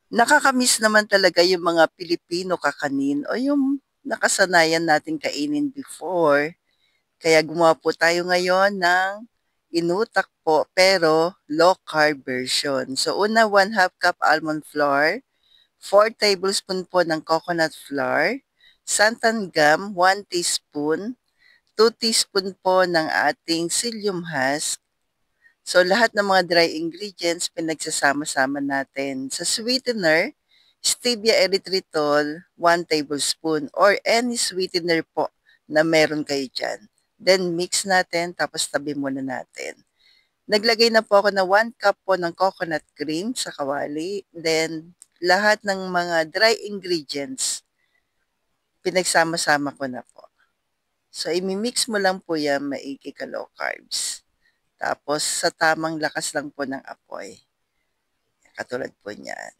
Nakakamiss naman talaga yung mga Pilipino kakanin o yung nakasanayan nating kainin before. Kaya gumawa po tayo ngayon ng inutak po pero low carb version. So una, 1/2 cup almond flour, 4 tablespoon po ng coconut flour, santan gum, 1 teaspoon, 2 teaspoon po ng ating psyllium husk. So, lahat ng mga dry ingredients pinagsasama-sama natin. Sa sweetener, stevia erythritol, 1 tablespoon or any sweetener po na meron kayo dyan. Then, mix natin, tapos tabi muna natin. Naglagay na po ako na 1 cup po ng coconut cream sa kawali. Then, lahat ng mga dry ingredients, pinagsama-sama ko na po. So, imimix mo lang po yan, maigi ka low carbs. Tapos, sa tamang lakas lang po ng apoy. Katulad po niyan.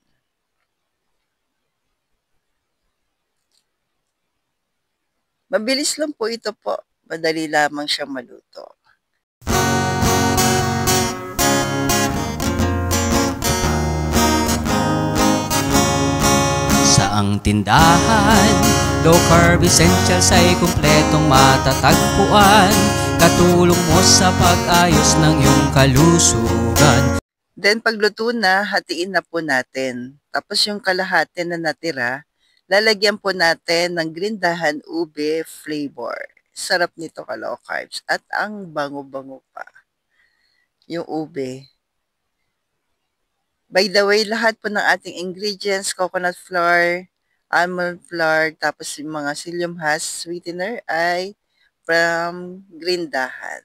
Mabilis lang po ito po. Madali lamang siyang maluto. Saang tindahan, low carb essentials ay kumpletong matatagpuan. Katulong mo sa pag-ayos ng iyong kalusugan. Then pagluto na, hatiin na po natin. Tapos yung kalahati na natira, lalagyan po natin ng grindahan ube flavor. Sarap nito ka low carbs. At ang bango-bango pa. Yung ube. By the way, lahat po ng ating ingredients, coconut flour, almond flour, tapos yung mga psyllium husk sweetener ay from grindahan.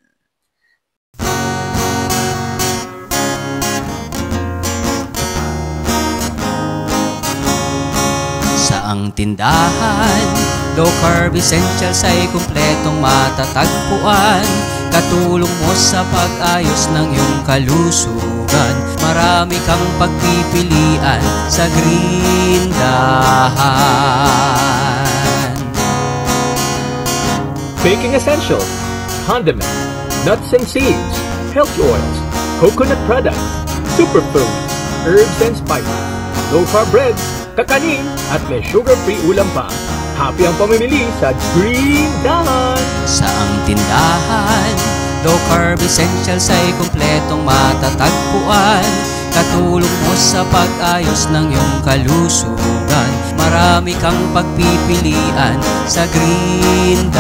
Saang tindahan, low carb essentials ay kumpletong matatagpuan. Katulong mo sa pag-ayos ng iyong kalusugan. Marami kang pagpipilian sa grindahan. Baking essentials, condiments, nuts and seeds, healthy oils, coconut products, superfoods, herbs and spices, low-carb breads, kakanin, at may sugar-free ulam pa. Happy ang pamimili sa Grindahan! Saang tindahan, low carb essentials ay kumpletong matatagpuan. Katulong mo sa pag-ayos ng iyong kalusugan. Marami kang pagpipilian sa Grindahan.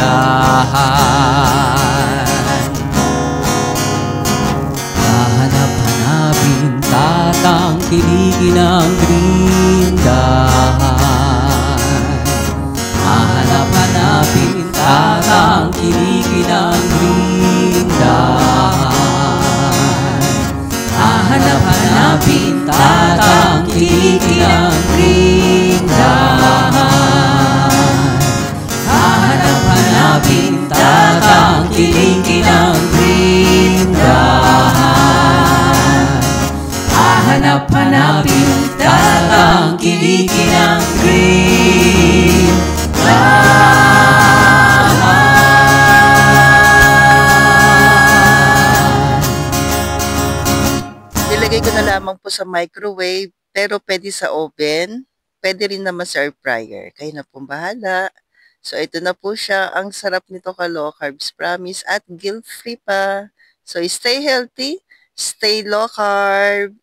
Hahanap-hanapin, tatangkilikin ang Grindahan. Hahanap-hanapin, tatangkilikin ang Grindahan. Hahanap-hanapin, tatangkilikin ang Grindahan. Hahanap-hanapin, tatangkilikin ang Grindahan. Hahanap-hanapin, tatangkilikin ang Grindahan. Ilagay ko na lamang po sa microwave, pero pwede sa oven, pwede rin naman sa air fryer. Kayo na pong bahala. So, ito na po siya. Ang sarap nito ka low carbs, promise, at guilt-free pa. So, stay healthy, stay low carb.